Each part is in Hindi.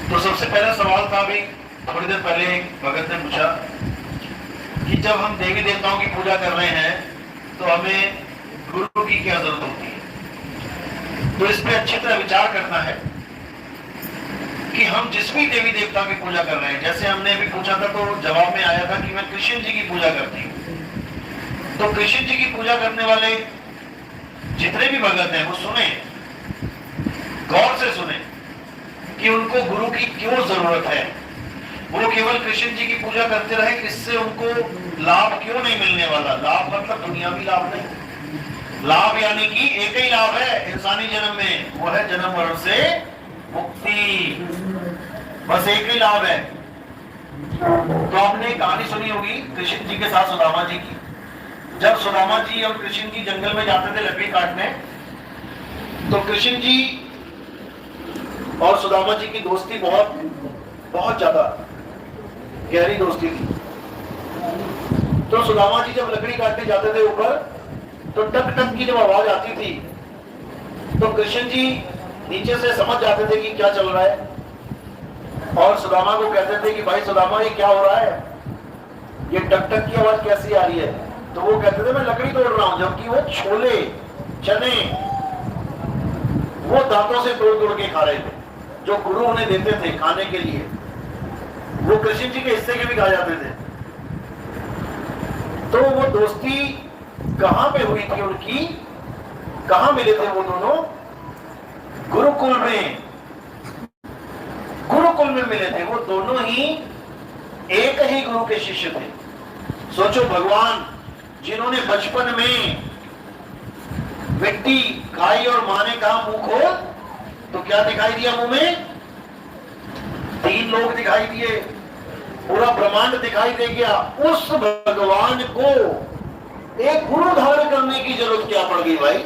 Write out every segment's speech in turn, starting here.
तो सबसे पहला सवाल था अभी थोड़ी देर पहले एक भगत ने पूछा कि जब हम देवी देवताओं की पूजा कर रहे हैं तो हमें गुरु की क्या जरूरत होती है। तो इस पे अच्छी तरह विचार करना है कि हम जिस भी देवी देवता की पूजा कर रहे हैं, जैसे हमने अभी पूछा था तो जवाब में आया था कि मैं कृष्ण जी की पूजा करती हूँ। तो कृष्ण जी की पूजा करने वाले जितने भी भगत हैं वो सुने, गौर से सुने कि उनको गुरु की क्यों जरूरत है। वो केवल कृष्ण जी की पूजा करते रहे, इससे उनको लाभ क्यों नहीं मिलने वाला। लाभ मतलब दुनियावी लाभ नहीं, लाभ यानी कि एक ही लाभ है इंसानी जन्म में, वो है जन्म मरण से मुक्ति। बस एक ही लाभ है। तो आपने कहानी सुनी होगी कृष्ण जी के साथ सुदामा जी की। जब सुदामा जी और कृष्ण जी जंगल में जाते थे लकड़ी काटने, तो कृष्ण जी और सुदामा जी की दोस्ती बहुत बहुत ज्यादा गहरी दोस्ती थी। तो सुदामा जी जब लकड़ी काटने जाते थे ऊपर, तो टक टक की जब आवाज आती थी तो कृष्ण जी नीचे से समझ जाते थे कि क्या चल रहा है, और सुदामा को कहते थे कि भाई सुदामा ये क्या हो रहा है, ये टक टक की आवाज कैसी आ रही है। तो वो कहते थे मैं लकड़ी तोड़ रहा हूं, जबकि वो छोले चने वो दांतों से तोड़ तोड़ के खा रहे थे, जो गुरु उन्हें देते थे खाने के लिए, वो कृष्ण जी के हिस्से के भी खा जाते थे। तो वो दोस्ती कहां पे हुई थी उनकी, कहां मिले थे वो दोनों? गुरुकुल में, गुरुकुल में मिले थे। वो दोनों ही एक ही गुरु के शिष्य थे। सोचो, भगवान जिन्होंने बचपन में मिट्टी खाई और मां ने कहा मुंह खोल, तो क्या दिखाई दिया मुंह में? 3 लोग दिखाई दिए, पूरा ब्रह्मांड दिखाई दे गया। उस भगवान को एक गुरु धारण करने की जरूरत क्या पड़ गई भाई?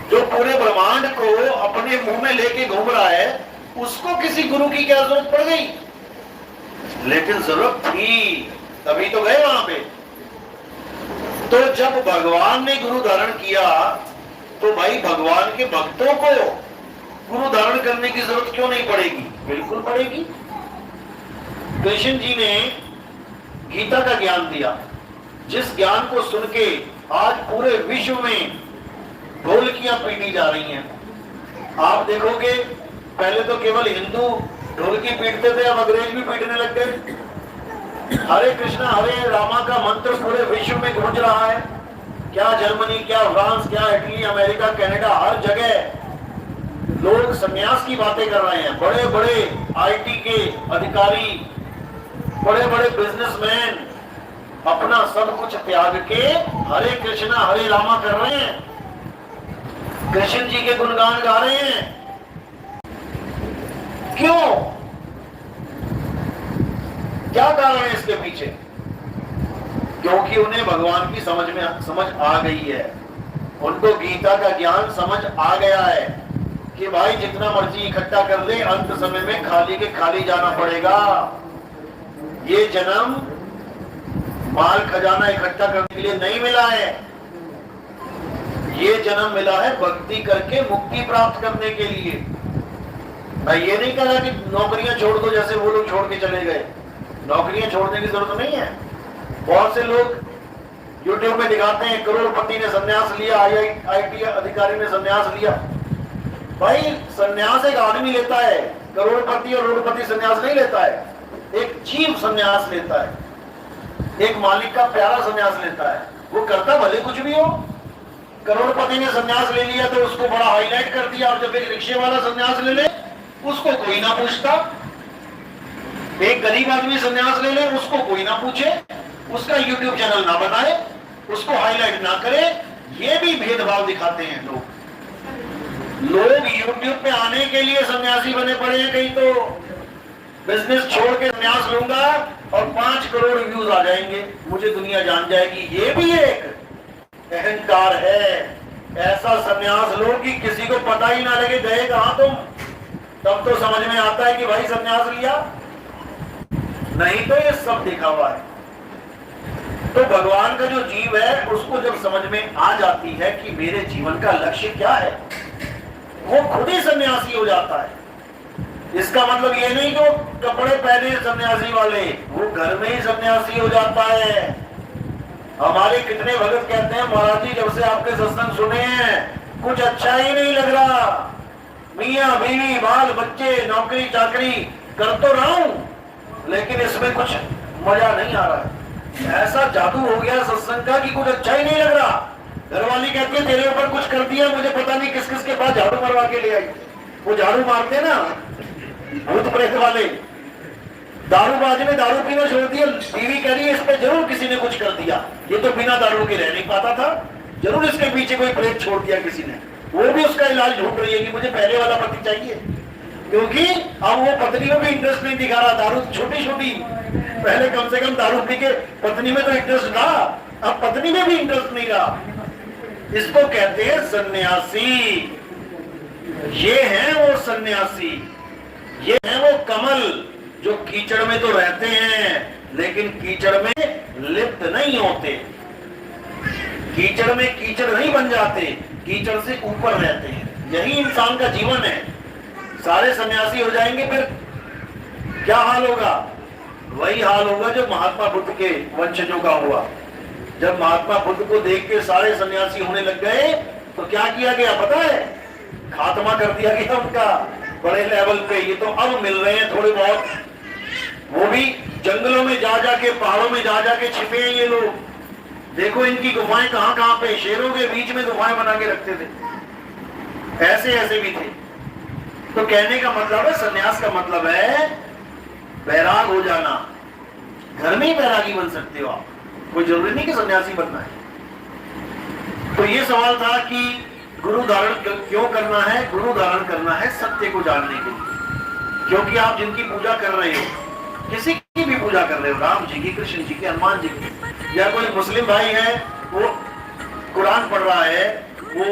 जो पूरे ब्रह्मांड को अपने मुंह में लेके घूम रहा है, उसको किसी गुरु की क्या जरूरत पड़ गई? लेकिन जरूरत थी, तभी तो गए वहां पे। तो जब भगवान ने गुरु धारण किया, तो भाई भगवान के भक्तों को गुरु धारण करने की जरूरत क्यों नहीं पड़ेगी? बिल्कुल पड़ेगी। कृष्ण जी ने गीता का ज्ञान दिया, जिस ज्ञान को सुन के आज पूरे विश्व में ढोलकियां पीटी जा रही हैं। आप देखोगे पहले तो केवल हिंदू ढोलकी पीटते थे, अब अंग्रेज भी पीटने लग गए। हरे कृष्णा हरे रामा का मंत्र पूरे विश्व में गूंज रहा है। क्या जर्मनी, क्या फ्रांस, क्या इटली, अमेरिका, कनाडा, हर जगह लोग संन्यास की बातें कर रहे हैं। बड़े बड़े आईटी के अधिकारी, बड़े बड़े बिजनेसमैन अपना सब कुछ त्याग के हरे कृष्णा हरे रामा कर रहे हैं, कृष्ण जी के गुणगान गा रहे हैं। क्यों? क्या कारण है इसके पीछे? क्योंकि उन्हें भगवान की समझ आ गई है। उनको गीता का ज्ञान समझ आ गया है कि भाई जितना मर्जी इकट्ठा कर ले, अंत समय में खाली के खाली जाना पड़ेगा। ये जन्म माल खजाना इकट्ठा करने के लिए नहीं मिला है, ये जन्म मिला है भक्ति करके मुक्ति प्राप्त करने के लिए। मैं ये नहीं कह रहा कि नौकरियां छोड़ दो जैसे वो लोग छोड़ के चले गए। नौकरियां छोड़ने की जरूरत नहीं है। बहुत से लोग यूट्यूब में दिखाते हैं करोड़पति ने संन्यास लिया, आईटी अधिकारी ने संन्यास लिया। भाई संन्यास एक आदमी लेता है, करोड़पति और रोडपति संन्यास नहीं लेता है। एक जीव संन्यास लेता है, एक मालिक का प्यारा संन्यास लेता है। वो करता भले कुछ भी हो। करोड़पति ने संन्यास ले लिया तो उसको बड़ा हाईलाइट कर दिया, और जब एक रिक्शे वाला संन्यास ले ले उसको कोई ना पूछता। एक गरीब आदमी संन्यास ले ले, उसको कोई ना पूछे, उसका यूट्यूब चैनल ना बनाए, उसको हाईलाइट ना करे। ये भी भेदभाव दिखाते हैं लोग। लोग यूट्यूब पे आने के लिए सन्यासी बने पड़े हैं। कहीं तो बिजनेस छोड़ के संन्यास लूंगा और 5 करोड़ व्यूज आ जाएंगे, मुझे दुनिया जान जाएगी। ये भी एक अहंकार है। ऐसा संन्यास लो कि किसी को पता ही ना लगे गए कहां तुम, तब तो समझ में आता है कि भाई संन्यास लिया। नहीं तो ये सब देखा हुआ है। तो भगवान का जो जीव है उसको जब समझ में आ जाती है कि मेरे जीवन का लक्ष्य क्या है, वो खुद ही सन्यासी हो जाता है। इसका मतलब ये नहीं कि वो कपड़े पहने सन्यासी वाले, वो घर में ही सन्यासी हो जाता है। हमारे कितने भगत कहते हैं महाराज जी जब से आपके सत्संग सुने हैं कुछ अच्छा ही नहीं लग रहा, मियाँ बीवी बाल बच्चे नौकरी चाकरी कर तो रहा हूं लेकिन इसमें कुछ मजा नहीं आ रहा है। ऐसा जादू हो गया सत्संग का कि कुछ अच्छा ही नहीं लग रहा। घरवाली कहती है तेरे ऊपर कुछ कर दिया, मुझे पता नहीं किस किस के पास झाड़ू मरवा के ले आई। वो झाड़ू मारते ना भूत प्रेत वाले, दारूबाज ने दारू पीना छोड़ दिया, बीवी कह रही है इस पे जरूर किसी ने कुछ कर दिया, ये तो बिना दारू के रह नहीं पाता था, जरूर इसके पीछे कोई प्रेत छोड़ दिया किसी ने। वो भी उसका इलाज ढूंढ रही है कि मुझे पहले वाला पति चाहिए, क्योंकि अब वो पत्नी में भी इंटरेस्ट नहीं दिखा रहा। दारू छोटी छोटी, पहले कम से कम दारू पी के पत्नी में तो इंटरेस्ट था, अब पत्नी में भी इंटरेस्ट नहीं रहा। इसको कहते हैं सन्यासी। ये है वो सन्यासी, ये है वो कमल जो कीचड़ में तो रहते हैं लेकिन कीचड़ में लिप्त नहीं होते, कीचड़ में कीचड़ नहीं बन जाते, कीचड़ से ऊपर रहते हैं। यही इंसान का जीवन है। सारे सन्यासी हो जाएंगे फिर क्या हाल होगा? वही हाल होगा जो महात्मा बुद्ध के वंशजों का हुआ। जब महात्मा बुद्ध को देख के सारे सन्यासी होने लग गए तो क्या किया गया पता है? खात्मा कर दिया गया उनका बड़े लेवल पे। ये तो अब मिल रहे हैं थोड़े बहुत, वो भी जंगलों में जा जाके पहाड़ों में जा जाके छिपे हैं ये लोग। देखो इनकी गुफाएं कहां कहां पे, शेरों के बीच में गुफाएं बना के रखते थे, ऐसे ऐसे भी थे। तो कहने का मतलब है सन्यास का मतलब है बैराग हो जाना। घर में ही बैरागी बन सकते हो आप, कोई जरूरी नहीं कि सन्यासी बनना है। तो ये सवाल था कि गुरु धारण क्यों करना है? गुरु धारण करना है सत्य को जानने के लिए। क्योंकि आप जिनकी पूजा कर रहे हो, किसी की भी पूजा कर रहे हो, राम जी की, कृष्ण जी की, हनुमान जी की, या कोई मुस्लिम भाई है वो कुरान पढ़ रहा है, वो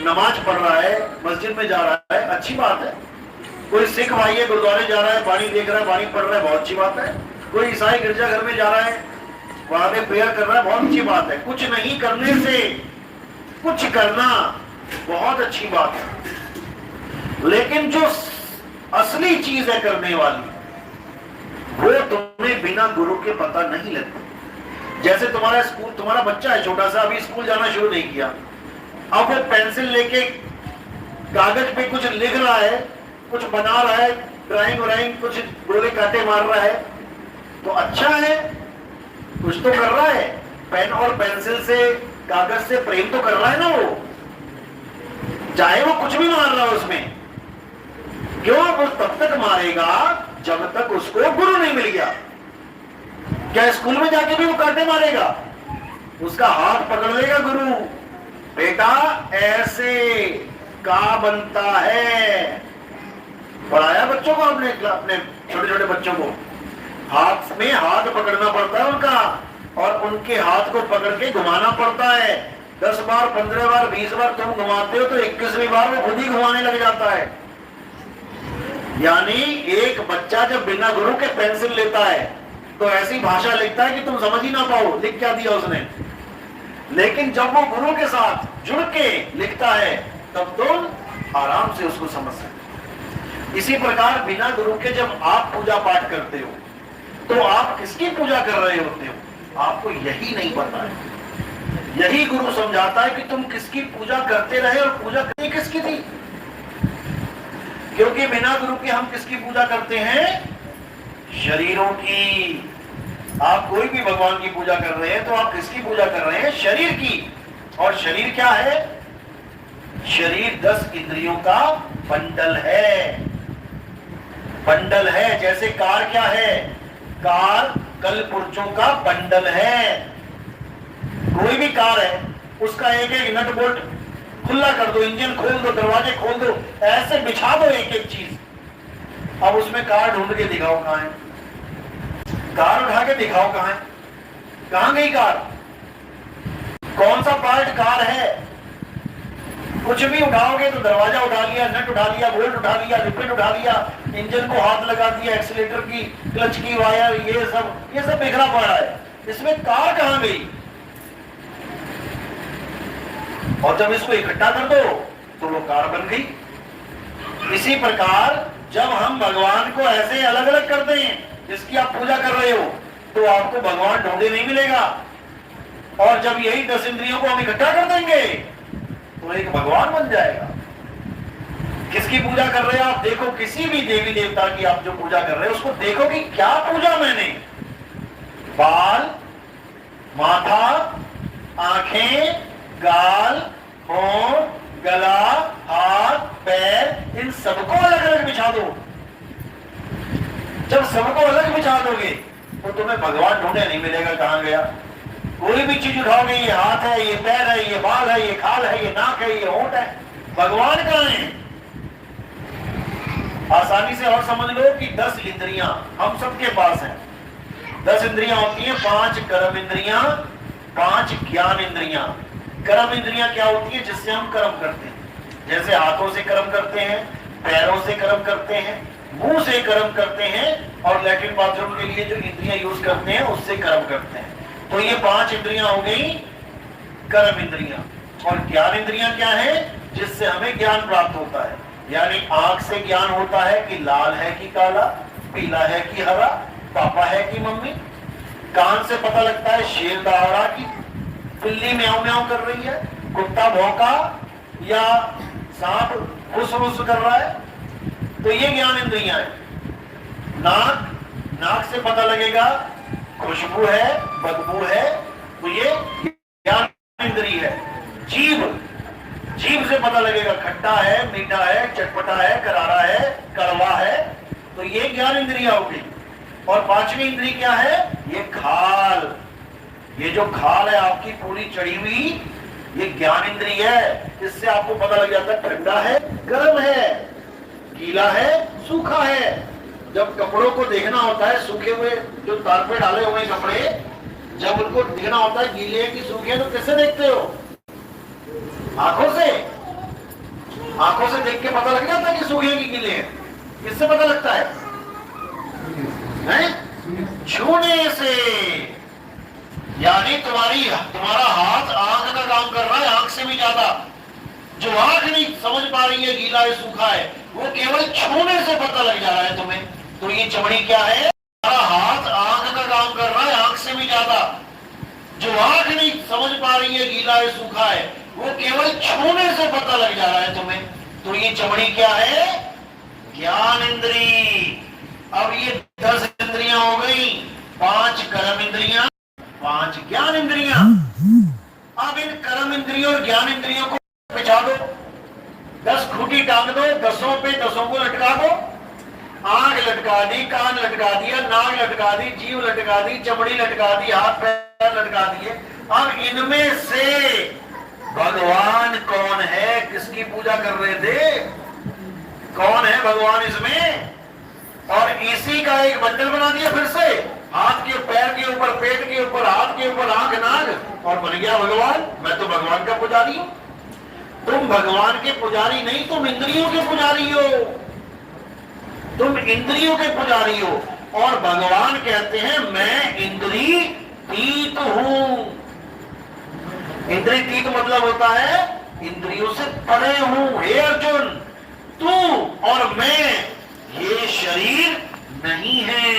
नमाज पढ़ रहा है, मस्जिद में जा रहा है, अच्छी बात है। कोई सिख भाई है गुरुद्वारे जा रहा है, बाणी देख रहा है, बाणी पढ़ रहा है, बहुत अच्छी बात है। कोई ईसाई गिरजाघर में जा रहा है, वहां पे प्रेयर कर रहा है, बहुत अच्छी बात है। कुछ नहीं करने से कुछ करना बहुत अच्छी बात है, लेकिन जो असली चीज है करने वाली वो तुम्हें बिना गुरु के पता नहीं लगती। जैसे तुम्हारा स्कूल, तुम्हारा बच्चा है छोटा सा, अभी स्कूल जाना शुरू नहीं किया, अब वो पेंसिल लेके कागज पे कुछ लिख रहा है, कुछ बना रहा है, ड्राइंग व्राइंग, कुछ गोले काटे मार रहा है, तो अच्छा है, कुछ तो कर रहा है। पेन और पेंसिल से, कागज से प्रेम तो कर रहा है ना वो, चाहे वो कुछ भी मार रहा है उसमें। क्यों? वो तब तक मारेगा जब तक उसको गुरु नहीं मिल गया। क्या स्कूल में जाके भी वो कांटे मारेगा? उसका हाथ पकड़ लेगा गुरु, बेटा ऐसे का बनता है। पढ़ाया बच्चों को आपने, अपने छोटे छोटे बच्चों को हाथ में हाथ पकड़ना पड़ता है उनका, और उनके हाथ को पकड़ के घुमाना पड़ता है। 10 बार 15 बार 20 बार तुम घुमाते हो तो 21वीं बार वो खुद ही घुमाने लग जाता है। यानी एक बच्चा जब बिना गुरु के पेंसिल लेता है तो ऐसी भाषा लिखता है कि तुम समझ ही ना पाओ लिख क्या दिया उसने, लेकिन जब वो गुरु के साथ जुड़ के लिखता है तब तुम आराम से उसको समझ सकते। इसी प्रकार बिना गुरु के जब आप पूजा पाठ करते हो तो आप किसकी पूजा कर रहे होते हो? आपको यही नहीं पता है। यही गुरु समझाता है कि तुम किसकी पूजा करते रहे, और पूजा करनी किसकी थी? क्योंकि बिना गुरु के हम किसकी पूजा करते हैं? शरीरों की। आप कोई भी भगवान की पूजा कर रहे हैं तो आप किसकी पूजा कर रहे हैं? शरीर की। और शरीर क्या है? शरीर 10 इंद्रियों का बंडल है। बंडल है। जैसे कार क्या है? कार कलपुर्जों का बंडल है। कोई भी कार है, उसका एक एक नट बोल्ट खुला कर दो, इंजन खोल दो, दरवाजे खोल दो, ऐसे बिछा दो एक एक चीज। अब उसमें कार ढूंढ के दिखाओ कहां है, कार उठा के दिखाओ कहां है, कहां गई कार? कौन सा पार्ट कार है? कुछ भी उठाओगे तो दरवाजा उठा लिया, नट उठा लिया, बोल्ट उठा लिया, रिपन उठा लिया, इंजन को हाथ लगा दिया, एक्सीलेटर की, क्लच की वायर, ये सब बिखरा पड़ा है। इसमें कार कहां गई? और जब इसको इकट्ठा कर दो तो वो कार बन गई। इसी प्रकार जब हम भगवान को ऐसे अलग अलग करते हैं, जिसकी आप पूजा कर रहे हो, तो आपको भगवान ढूंढे नहीं मिलेगा। और जब यही 10 इंद्रियों को हम इकट्ठा कर देंगे तो एक भगवान बन जाएगा। किसकी पूजा कर रहे हो आप? देखो, किसी भी देवी देवता की आप जो पूजा कर रहे हो उसको देखो कि क्या पूजा मैंने। बाल, माथा, आंखें, गाल, होंठ, गला, हाथ, पैर, इन सबको अलग अलग बिछा दो। जब सबको अलग बिछा दोगे तो तुम्हें भगवान ढूंढे नहीं मिलेगा कहां गया। कोई भी चीज उठाओगे, ये हाथ है, ये पैर है, ये बाल है, ये खाल है, ये नाक है, ये होंठ है, भगवान कहां है? आसानी से और समझ लो कि 10 इंद्रियां हम सबके पास हैं। 10 इंद्रियां होती हैं, 5 कर्म इंद्रियां, 5 ज्ञान इंद्रियां। कर्म इंद्रियां क्या होती है? जिससे हम कर्म करते हैं, जैसे हाथों से कर्म करते हैं, पैरों से कर्म करते हैं, मुंह से कर्म करते हैं, और लैट्रिन बाथरूम के लिए जो इंद्रियां यूज करते हैं उससे कर्म करते हैं। तो ये 5 इंद्रियां हो गई कर्म इंद्रियां। और ज्ञान इंद्रियां क्या है? जिससे हमें ज्ञान प्राप्त होता है। यानी आंख से ज्ञान होता है कि लाल है कि काला, पीला है कि हरा, पापा है कि मम्मी। कान से पता लगता है शेर दहाड़ा की बिल्ली म्याऊं म्याऊं कर रही है, कुत्ता भौंका, या सांप फुस फुस कर रहा है। तो ये ज्ञान इंद्रियां है। नाक, नाक से पता लगेगा खुशबू है, बदबू है, तो ये ज्ञान इंद्रिय है। जीभ, जीभ से पता लगेगा खट्टा है, मीठा है, चटपटा है, करारा है, कड़वा है, तो ये ज्ञान इंद्रिया होगी। और 5वीं इंद्रिय क्या है? ये खाल। ये जो खाल है आपकी पूरी चढ़ी हुई, ये ज्ञान इंद्रिय है। इससे आपको पता लग जाता है ठंडा है, गर्म है, गीला है, सूखा है। जब कपड़ों को देखना होता है, सूखे हुए जो तार पे डाले हुए कपड़े, जब उनको देखना होता है गीले कि सूखे, तो कैसे देखते हो? आंखों से। आंखों से देख के पता लग जाता है कि सूखे कि गीले हैं। किससे पता लगता है? छूने से। यानी तुम्हारा हाथ आंख का काम कर रहा है, आंख से भी ज्यादा। जो आंख नहीं समझ पा रही है गीला है सूखा है, वो केवल छूने से पता लग जा रहा है तुम्हें। तो ये चमड़ी क्या है? तुम्हारा हाथ आंख का काम कर रहा है, आंख से भी ज्यादा। जो आंख नहीं समझ पा रही है गीला है सूखा है, वो केवल छूने से पता लग जा रहा है तुम्हें। तो ये चमड़ी क्या है? ज्ञान इंद्री। अब ये 10 इंद्रियां हो गई, 5 कर्म इंद्रियां, 5 ज्ञान इंद्रियां। अब इन कर्म इंद्रियों और ज्ञान इंद्रियों को बिछा दो, 10 खूंटी टांग दो, 10 पे 10 को लटका दो। आंख लटका दी, कान लटका दिया, नाक लटका दी, जीभ लटका दी, चमड़ी लटका दी, हाथ पैर लटका दिए। अब इनमें से भगवान कौन है? किसकी पूजा कर रहे थे? कौन है भगवान इसमें? और इसी का एक बंडल बना दिया फिर से, हाथ के पैर के ऊपर, पेट के ऊपर, हाथ के ऊपर, आंख नाक, और बन गया भगवान। मैं तो भगवान का पुजारी हूं। तुम भगवान के पुजारी नहीं, तुम इंद्रियों के पुजारी हो। तुम इंद्रियों के पुजारी हो। और भगवान कहते हैं मैं इंद्रिय तीत हूं। इंद्रिय तीत मतलब होता है इंद्रियों से परे हूं। हे अर्जुन, तू और मैं ये शरीर नहीं है।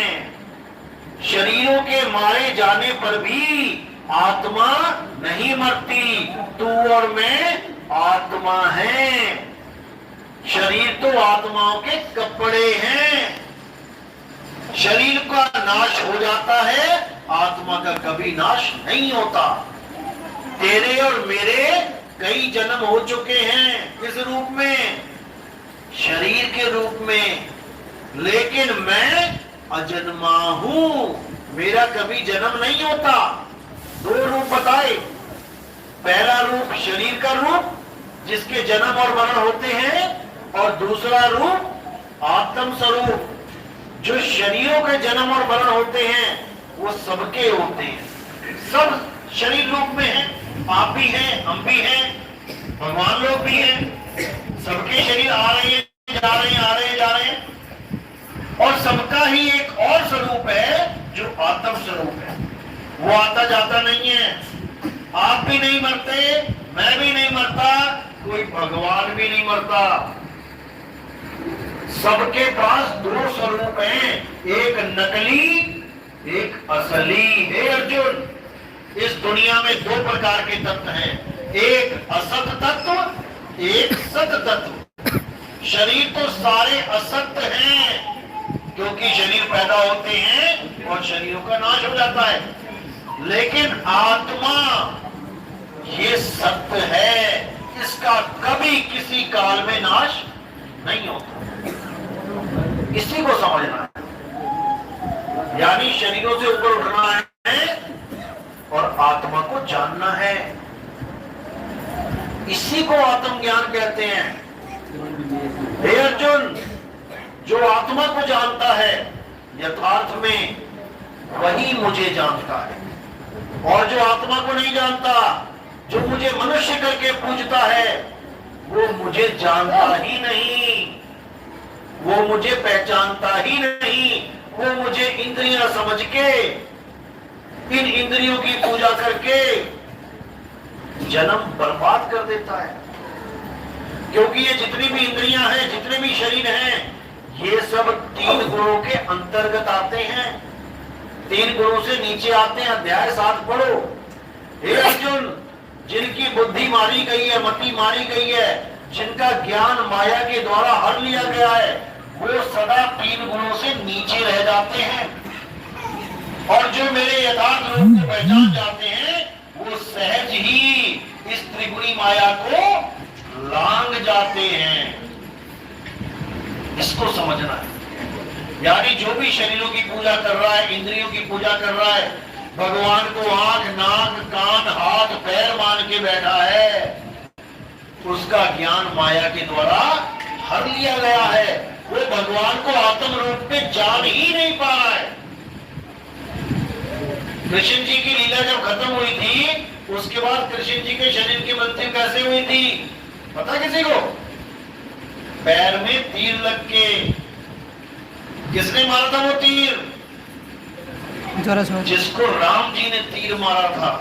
शरीरों के मारे जाने पर भी आत्मा नहीं मरती। तू और मैं आत्मा है। शरीर तो आत्माओं के कपड़े हैं। शरीर का नाश हो जाता है, आत्मा का कभी नाश नहीं होता। तेरे और मेरे कई जन्म हो चुके हैं इस रूप में, शरीर के रूप में, लेकिन मैं अजन्मा हूं। मेरा कभी जन्म नहीं होता। 2 रूप बताए। पहला रूप शरीर का रूप जिसके जन्म और मरण होते हैं, और दूसरा रूप आत्म स्वरूप जो शरीरों के जन्म और मरण होते हैं वो सबके होते हैं। सब शरीर रूप में है। आप भी हैं, हम भी हैं, भगवान लोग भी हैं। सबके शरीर आ रहे हैं, जा रहे हैं, आ रहे हैं, जा रहे हैं। और सबका ही एक और स्वरूप है जो आत्म स्वरूप है। वो आता जाता नहीं है। आप भी नहीं मरते, मैं भी नहीं मरता, कोई भगवान भी नहीं मरता। सबके पास दो स्वरूप हैं, एक नकली, एक असली। हे अर्जुन, इस दुनिया में दो प्रकार के तत्व हैं, एक असत तत्व, एक सत तत्व। शरीर तो सारे असत हैं, क्योंकि शरीर पैदा होते हैं और शरीरों का नाश हो जाता है, लेकिन आत्मा ये सत्य है, इसका कभी किसी काल में नाश नहीं होता। इसी को समझना है, यानी शरीरों से ऊपर उठना है और आत्मा को जानना है। इसी को आत्मज्ञान कहते हैं। हे अर्जुन, जो आत्मा को जानता है यथार्थ में वही मुझे जानता है, और जो आत्मा को नहीं जानता, जो मुझे मनुष्य करके पूजता है, वो मुझे जानता ही नहीं, वो मुझे पहचानता ही नहीं। वो मुझे इंद्रियां समझ के, इन इंद्रियों की पूजा करके जन्म बर्बाद कर देता है। क्योंकि ये जितनी भी इंद्रियां हैं, जितने भी शरीर हैं, ये सब तीन गुणों के अंतर्गत आते हैं, तीन गुणों से नीचे आते हैं। अध्याय 7 पढ़ो। हे अर्जुन, जिनकी बुद्धि मारी गई है, मति मारी गई है, जिनका ज्ञान माया के द्वारा हर लिया गया है, वो सदा तीन गुणों से नीचे रह जाते हैं, और जो मेरे यथार्थ रूप को पहचान जाते हैं, वो सहज ही इस त्रिगुणी माया को लांग जाते हैं। इसको समझना है। यानी जो भी शरीरों की पूजा कर रहा है, इंद्रियों की पूजा कर रहा है, भगवान को आंख, नाक, कान, हाथ, पैर मान के बैठा है, उसका ज्ञान माया के द्वारा हर लिया गया है। वो भगवान को आत्म रूप में जान ही नहीं पा रहा है। कृष्ण जी की लीला जब खत्म हुई थी, उसके बाद कृष्ण जी के शरीर की मृत्यु कैसे हुई थी पता किसी को? पैर में तीर लग के। किसने मारा था वो तीर? जिसको राम जी ने तीर मारा था,